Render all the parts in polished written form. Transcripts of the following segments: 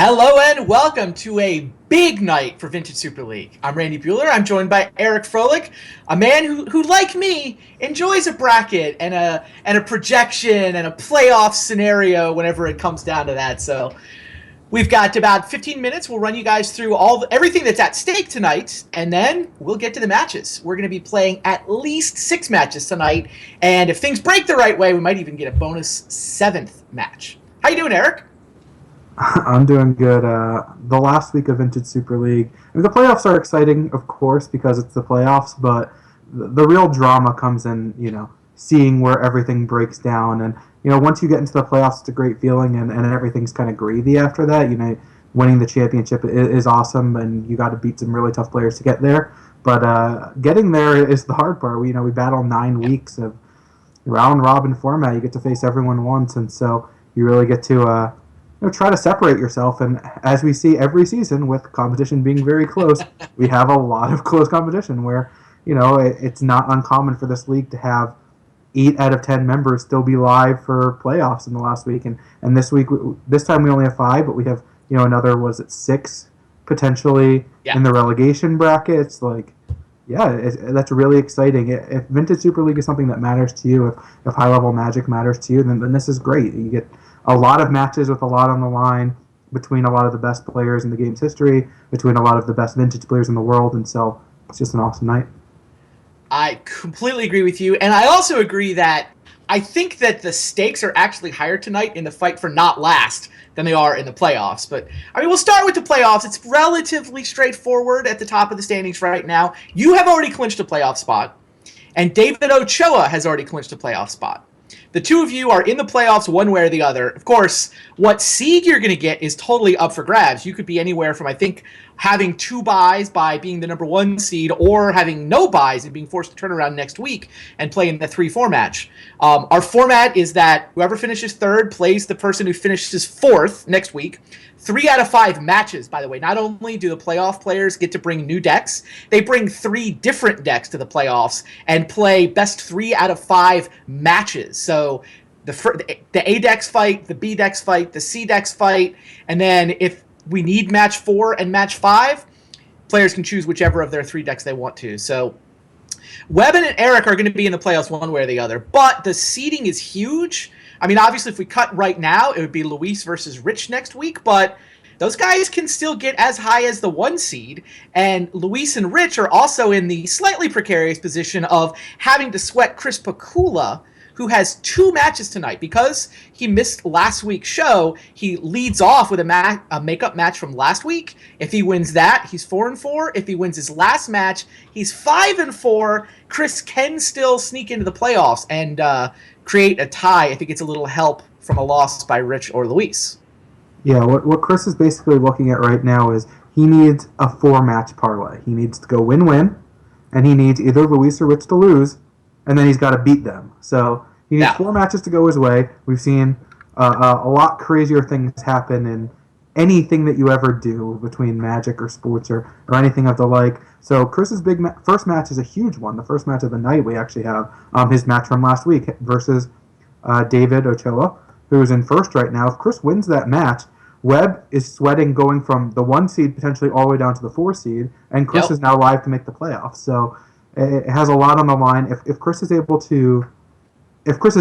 Hello and welcome to a big night for Vintage Super League. I'm Randy Bueller. I'm joined by Eric Froelich, a man who like me, enjoys a bracket and a projection and a playoff scenario whenever it comes down to that. So we've got about 15 minutes. We'll run you guys through everything that's at stake tonight, and then we'll get to the matches. We're going to be playing at least 6 matches tonight, and if things break the right way, we might even get a bonus 7th match. How you doing, Eric? I'm doing good. The last week of Vintage Super League, the playoffs are exciting, of course, because it's the playoffs. But the real drama comes in, seeing where everything breaks down, and once you get into the playoffs, it's a great feeling, and everything's kind of gravy after that. Winning the championship is awesome, and you got to beat some really tough players to get there. But getting there is the hard part. We battle 9 weeks of round robin format. You get to face everyone once, and so you really get to try to separate yourself. And as we see every season, with competition being very close, we have a lot of close competition where, it's not uncommon for this league to have 8 out of 10 members still be live for playoffs in the last week. And this time we only have 5, but we have, another, 6 potentially in the relegation brackets. That's really exciting. If Vintage Super League is something that matters to you, if high-level Magic matters to you, then this is great. You get a lot of matches with a lot on the line between a lot of the best players in the game's history, between a lot of the best vintage players in the world, and so it's just an awesome night. I completely agree with you, and I also agree that I think that the stakes are actually higher tonight in the fight for not last than they are in the playoffs. But, we'll start with the playoffs. It's relatively straightforward at the top of the standings right now. You have already clinched a playoff spot, and David Ochoa has already clinched a playoff spot. The two of you are in the playoffs one way or the other. Of course, what seed you're going to get is totally up for grabs. You could be anywhere from, I think, having 2 buys by being the number 1 seed, or having no buys and being forced to turn around next week and play in the 3-4 match. Our format is that whoever finishes 3rd plays the person who finishes 4th next week. 3 out of 5 matches, by the way. Not only do the playoff players get to bring new decks, they bring 3 different decks to the playoffs and play best 3 out of 5 matches. So the A decks fight, the B decks fight, the C decks fight, and then if we need match 4 and match 5, players can choose whichever of their 3 decks they want to. So Webb and Eric are going to be in the playoffs one way or the other, but the seeding is huge. Obviously, if we cut right now, it would be Luis versus Rich next week, but those guys can still get as high as the 1 seed, and Luis and Rich are also in the slightly precarious position of having to sweat Chris Pakula, who has 2 matches tonight. Because he missed last week's show, he leads off with a makeup match from last week. If he wins that, he's 4-4. If he wins his last match, he's 5-4. Chris can still sneak into the playoffs and create a tie if he gets a little help from a loss by Rich or Luis. Yeah, what Chris is basically looking at right now is he needs a 4-match parlay. He needs to go win-win, and he needs either Luis or Rich to lose, and then he's got to beat them. So he needs 4 matches to go his way. We've seen a lot crazier things happen in anything that you ever do between Magic or sports or anything of the like. So Chris's first match is a huge one. The first match of the night we actually have his match from last week versus David Ochoa, who is in first right now. If Chris wins that match, Webb is sweating going from the 1 seed potentially all the way down to the 4 seed, and Chris is now live to make the playoffs. So it has a lot on the line. If Chris is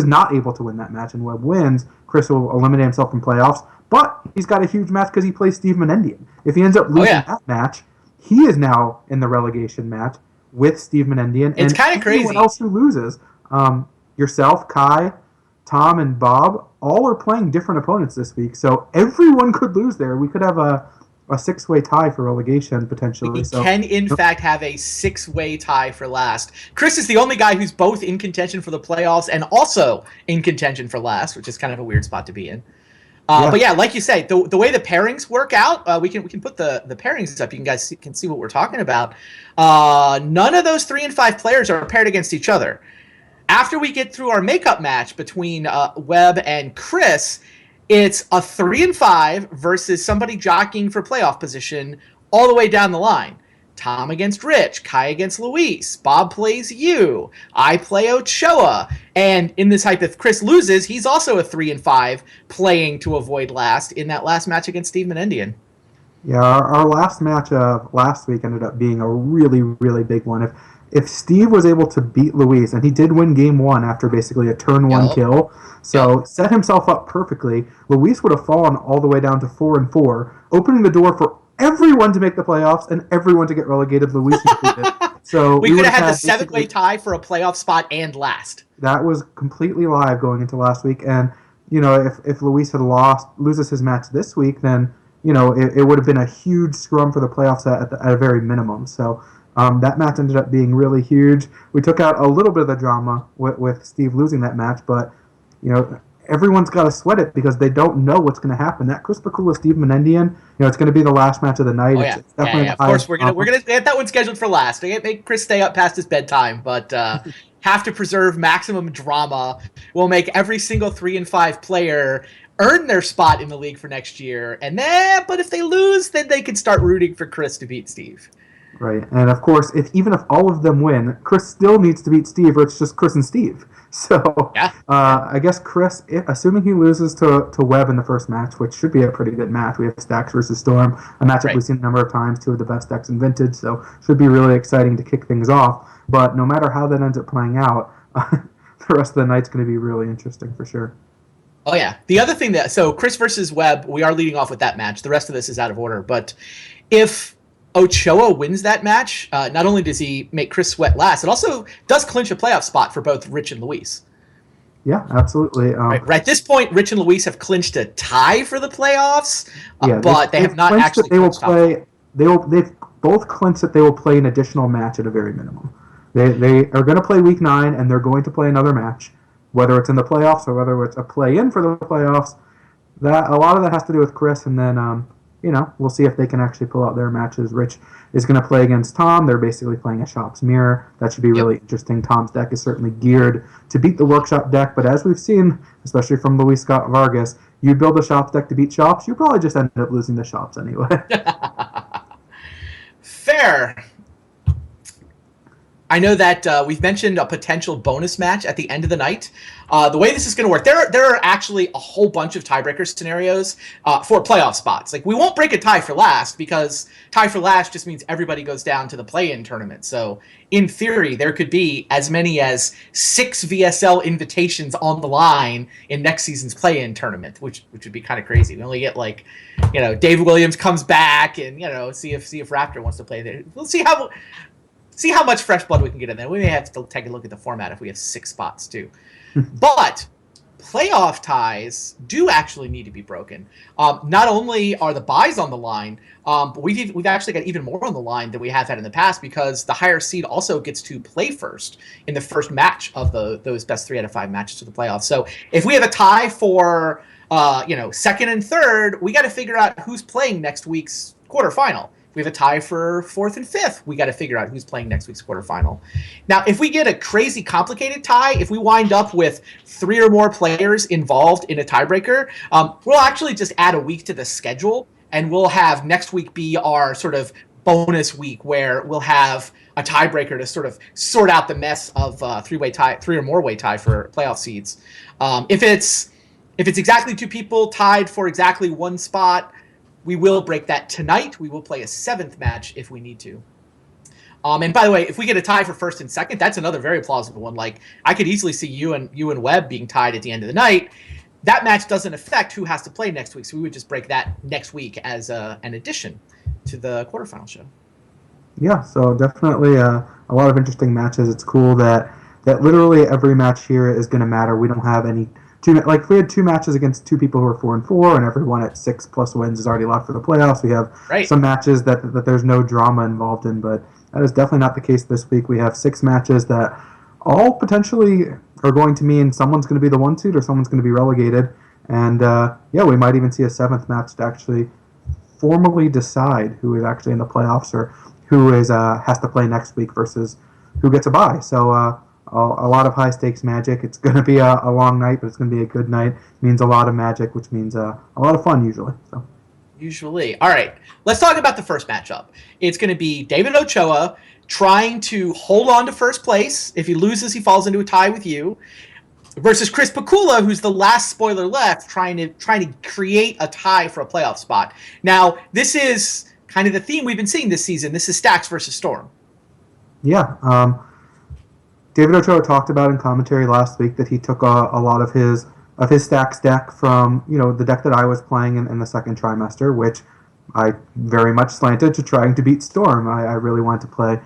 not able to win that match and Webb wins, Chris will eliminate himself from playoffs. But he's got a huge match because he plays Steve Menendian. If he ends up losing that match, he is now in the relegation match with Steve Menendian. It's kind of crazy. Anyone else who loses, yourself, Kai, Tom, and Bob, all are playing different opponents this week. So everyone could lose there. We could have a 6-way tie for relegation potentially. We can, in fact, have a 6-way tie for last. Chris is the only guy who's both in contention for the playoffs and also in contention for last, which is kind of a weird spot to be in. But yeah, like you say, the way the pairings work out, we can put the pairings up. You guys can see what we're talking about. None of those 3 and 5 players are paired against each other. After we get through our makeup match between Webb and Chris, it's a 3 and 5 versus somebody jockeying for playoff position all the way down the line. Tom against Rich, Kai against Luis, Bob plays you, I play Ochoa, and in this hype, if Chris loses, he's also a 3-5 playing to avoid last in that last match against Steve Menendian. Yeah, our last match of last week ended up being a really, really big one. If Steve was able to beat Luis, and he did win game one after basically a turn one kill, so set himself up perfectly, Luis would have fallen all the way down to 4-4, opening the door for everyone to make the playoffs and everyone to get relegated, Luis included. So we could have had the 7-way tie for a playoff spot and last. That was completely live going into last week, and if Luis had loses his match this week, then it would have been a huge scrum for the playoffs at a very minimum. So that match ended up being really huge. We took out a little bit of the drama with Steve losing that match, but everyone's got to sweat it because they don't know what's going to happen. That Chris Bakula Steve Menendian, it's going to be the last match of the night. Oh, yeah. It's definitely Of course, we're gonna get that one scheduled for last. We can't make Chris stay up past his bedtime, but have to preserve maximum drama. We'll make every single 3-5 player earn their spot in the league for next year, but if they lose, then they can start rooting for Chris to beat Steve. Right, and of course, even if all of them win, Chris still needs to beat Steve, or it's just Chris and Steve. So, I guess Chris, assuming he loses to Webb in the first match, which should be a pretty good match. We have Stacks versus Storm, a matchup we've seen a number of times, two of the best decks in Vintage, so should be really exciting to kick things off. But no matter how that ends up playing out, the rest of the night's going to be really interesting for sure. Oh, yeah. The other thing so Chris versus Webb, we are leading off with that match. The rest of this is out of order. But if Ochoa wins that match, not only does he make Chris sweat last, it also does clinch a playoff spot for both Rich and Luis. Yeah, absolutely. Right at this point, Rich and Luis have clinched a tie for the playoffs, but they have not actually clinched. They've both clinched that they will play an additional match at a very minimum. They are going to play Week 9, and they're going to play another match. Whether it's in the playoffs or whether it's a play-in for the playoffs, a lot of that has to do with Chris, and then we'll see if they can actually pull out their matches. Rich is going to play against Tom. They're basically playing a Shop's Mirror. That should be really interesting. Tom's deck is certainly geared to beat the Workshop deck, but as we've seen, especially from Luis Scott Vargas, you build a Shops deck to beat Shops, you probably just end up losing the Shops anyway. Fair. I know that we've mentioned a potential bonus match at the end of the night. The way this is going to work, there are actually a whole bunch of tiebreaker scenarios for playoff spots. Like, we won't break a tie for last because tie for last just means everybody goes down to the play-in tournament. So, in theory, there could be as many as 6 VSL invitations on the line in next season's play-in tournament, which would be kind of crazy. We only get Dave Williams comes back and see if Raptor wants to play there. We'll see how much fresh blood we can get in there. We may have to take a look at the format if we have 6 spots too. But playoff ties do actually need to be broken. Not only are the buys on the line, but we've actually got even more on the line than we have had in the past because the higher seed also gets to play first in the first match of those best 3 out of 5 matches to the playoffs. So if we have a tie for second and third, we got to figure out who's playing next week's quarterfinal. If we have a tie for 4th and 5th, we got to figure out who's playing next week's quarterfinal. Now, if we get a crazy complicated tie, if we wind up with 3 or more players involved in a tiebreaker, we'll actually just add a week to the schedule, and we'll have next week be our sort of bonus week where we'll have a tiebreaker to sort of sort out the mess of 3-way tie, 3 or more way tie for playoff seeds. If it's exactly 2 people tied for exactly 1 spot, we will break that tonight. We will play a 7th match if we need to. And by the way, if we get a tie for 1st and 2nd, that's another very plausible one. Like, I could easily see you and Webb being tied at the end of the night. That match doesn't affect who has to play next week, so we would just break that next week as an addition to the quarterfinal show. Yeah, so definitely a lot of interesting matches. It's cool that literally every match here is going to matter. We don't have any... if we had 2 matches against 2 people who are 4-4, and everyone at 6+ wins is already locked for the playoffs. We have some matches that there's no drama involved in, but that is definitely not the case this week. We have 6 matches that all potentially are going to mean someone's going to be the 1 seed or someone's going to be relegated, and we might even see a 7th match to actually formally decide who is actually in the playoffs or who is has to play next week versus who gets a bye. So. A lot of high-stakes magic. It's going to be a long night, but it's going to be a good night. It means a lot of magic, which means a lot of fun usually. So. Usually. All right, let's talk about the first matchup. It's going to be David Ochoa trying to hold on to first place. If he loses, he falls into a tie with you. Versus Chris Pakula, who's the last spoiler left, trying to create a tie for a playoff spot. Now, this is kind of the theme we've been seeing this season. This is Stacks versus Storm. Yeah. David Ochoa talked about in commentary last week that he took a lot of his Stacks deck from the deck that I was playing in the second trimester, which I very much slanted to trying to beat Storm. I really wanted to play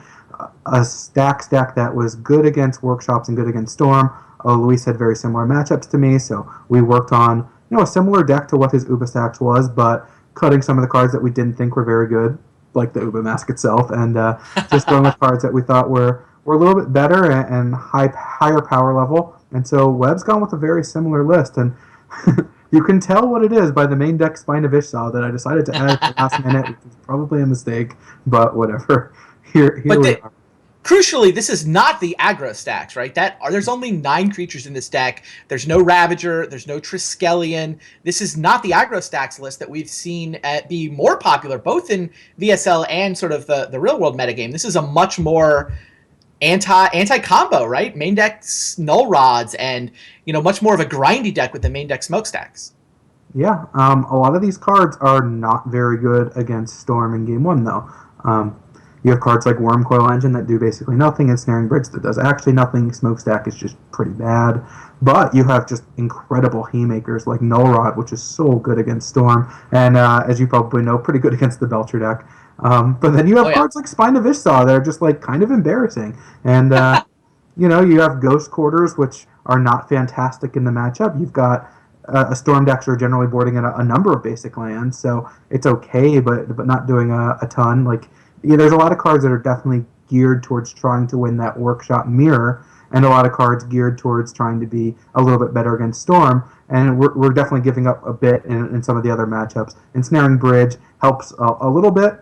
a Stacks deck that was good against Workshops and good against Storm. Luis had very similar matchups to me, so we worked on a similar deck to what his Uba Stacks was, but cutting some of the cards that we didn't think were very good, like the Uba Mask itself, and just going with cards that we thought were a little bit better and higher power level. And so Webb's gone with a very similar list, and you can tell what it is by the main deck Spine of Ishsaw that I decided to add at the last minute, which was probably a mistake, but whatever. Here we are. Crucially, this is not the aggro stacks, right? There's only 9 creatures in this deck. There's no Ravager. There's no Triskelion. This is not the aggro stacks list that we've seen be more popular, both in VSL and sort of the real world metagame. This is a much more anti-combo, right? Main deck Null Rods and much more of a grindy deck with the main deck Smokestacks. Yeah, a lot of these cards are not very good against Storm in Game 1, though. You have cards like Wormcoil Engine that do basically nothing, and Snaring Bridge that does actually nothing. Smokestack is just pretty bad. But you have just incredible Haymakers like Null Rod, which is so good against Storm, and as you probably know, pretty good against the Belcher deck. But then you have cards like Spine of Ishsaw that are just kind of embarrassing. And, you have Ghost Quarters, which are not fantastic in the matchup. You've got a Storm decks are generally boarding at a number of basic lands, so it's okay, but not doing a ton. There's a lot of cards that are definitely geared towards trying to win that Workshop Mirror, and a lot of cards geared towards trying to be a little bit better against Storm, and we're definitely giving up a bit in some of the other matchups. Ensnaring Bridge helps a little bit.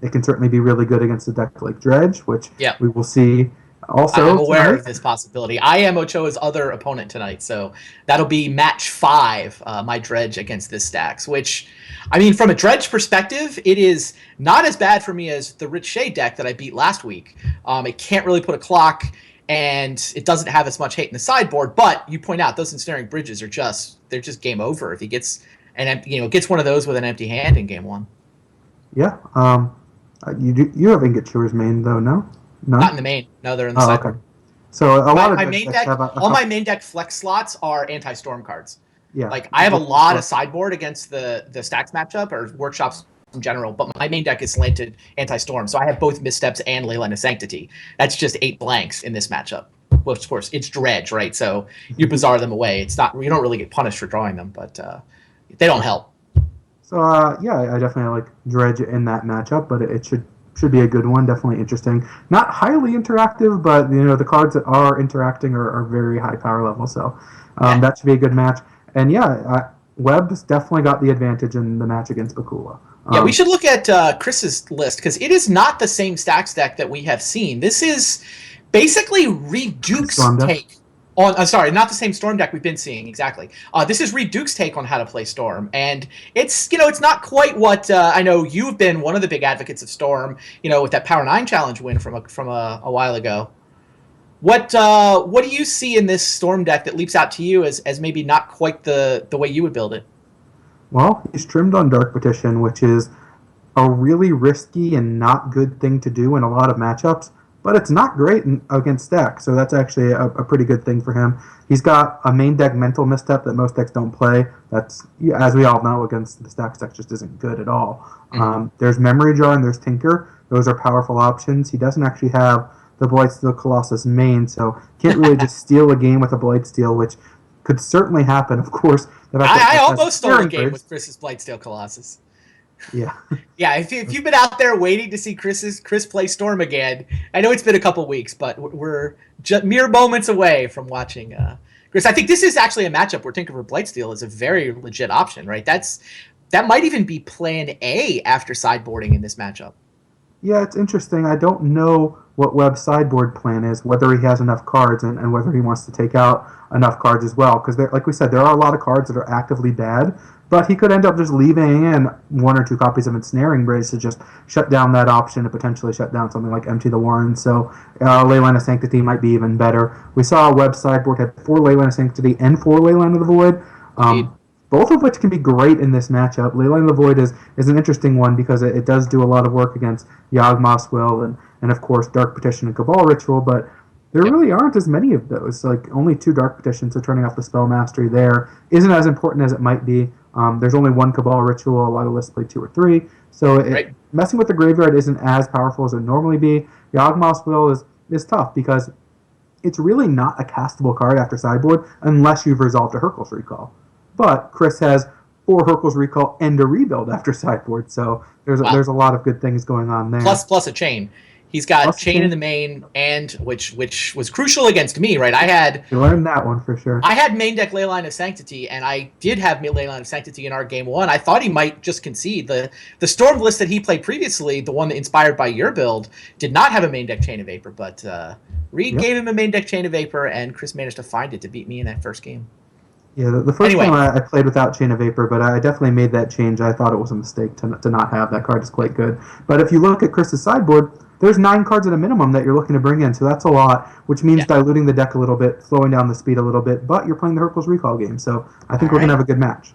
It can certainly be really good against a deck like Dredge, which we will see also. I'm aware of this possibility. I am Ochoa's other opponent tonight, so that'll be match 5, my Dredge against this stacks, which, I mean, from a Dredge perspective, it is not as bad for me as the Rich Shade deck that I beat last week. It can't really put a clock, and it doesn't have as much hate in the sideboard, but you point out those Ensnaring Bridges are just game over if he gets gets one of those with an empty hand in Game 1. Yeah. You have Ingot Chewer's main, though, no? Not in the main. No, they're in the sideboard. Okay. So my main deck, all my main deck flex slots are anti-Storm cards. Yeah. I have a lot of sideboard against the stacks matchup or Workshops in general, but my main deck is slanted anti-Storm, so I have both Missteps and Leyline of Sanctity. That's just 8 blanks in this matchup. Well, of course, it's Dredge, right? So you bazaar them away. It's not, you don't really get punished for drawing them, but they don't help. So I definitely like Dredge in that matchup, but it should be a good one. Definitely interesting. Not highly interactive, but the cards that are interacting are very high power level. So that should be a good match. And Webb's definitely got the advantage in the match against Bakula. We should look at Chris's list because it is not the same stacks deck that we have seen. This is basically Reed Duke's take on. Sorry, not the same Storm deck we've been seeing exactly. This is Reed Duke's take on how to play Storm, and it's it's not quite what I know you've been one of the big advocates of Storm. With that Power 9 challenge win from a while ago. What do you see in this Storm deck that leaps out to you as maybe not quite the way you would build it? Well, he's trimmed on Dark Petition, which is a really risky and not good thing to do in a lot of matchups, but it's not great against stacks, so that's actually a pretty good thing for him. He's got a main deck Mental Misstep that most decks don't play. That's, as we all know, against the stacks deck just isn't good at all. Mm-hmm. There's Memory Jar and there's Tinker. Those are powerful options. He doesn't actually have the Blightsteel Colossus main, so can't really just steal a game with a Blightsteel, which could certainly happen, of course. I almost stole a game with Chris's Blightsteel Colossus. Yeah. Yeah, if you've been out there waiting to see Chris play Storm again, I know it's been a couple weeks, but we're just mere moments away from watching Chris. I think this is actually a matchup where Tinker for Blightsteel is a very legit option, right? That might even be plan A after sideboarding in this matchup. Yeah, it's interesting. I don't know what Webb's sideboard plan is, whether he has enough cards, and whether he wants to take out enough cards as well. Because, like we said, there are a lot of cards that are actively bad, but he could end up just leaving in 1 or 2 copies of Ensnaring Bridge to just shut down that option and potentially shut down something like Empty the Warren. So Leyline of Sanctity might be even better. We saw Webb's sideboard had 4 Leyline of Sanctity and 4 Leyline of the Void. Both of which can be great in this matchup. Leyline of the Void is an interesting one because it does do a lot of work against Yawgmoth's Will and of course Dark Petition and Cabal Ritual, but there really aren't as many of those. Like only 2 Dark Petitions, so turning off the Spell Mastery there isn't as important as it might be. There's only 1 Cabal Ritual, a lot of lists play 2 or 3, so messing with the graveyard isn't as powerful as it would normally be. Yawgmoth's Will is tough because it's really not a castable card after sideboard unless you've resolved a Hurkyl's Recall. But Chris has 4 Hurkyl's Recall and a rebuild after sideboard, so there's a lot of good things going on there. Plus a chain. He's got chain in the main, and which was crucial against me, right? You learned that one for sure. I had main deck Leyline of Sanctity, and I did have Leyline of Sanctity in our game 1. I thought he might just concede. The Storm list that he played previously, the one inspired by your build, did not have a main deck Chain of Vapor, but Reed gave him a main deck Chain of Vapor, and Chris managed to find it to beat me in that first game. Yeah, the first time I played without Chain of Vapor, but I definitely made that change. I thought it was a mistake to not have that card. Is quite good. But if you look at Chris's sideboard, there's 9 cards at a minimum that you're looking to bring in, so that's a lot, which means diluting the deck a little bit, slowing down the speed a little bit, but you're playing the Hurkyl's Recall game, so I think we're going to have a good match.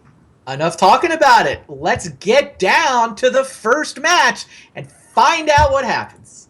Enough talking about it. Let's get down to the first match and find out what happens.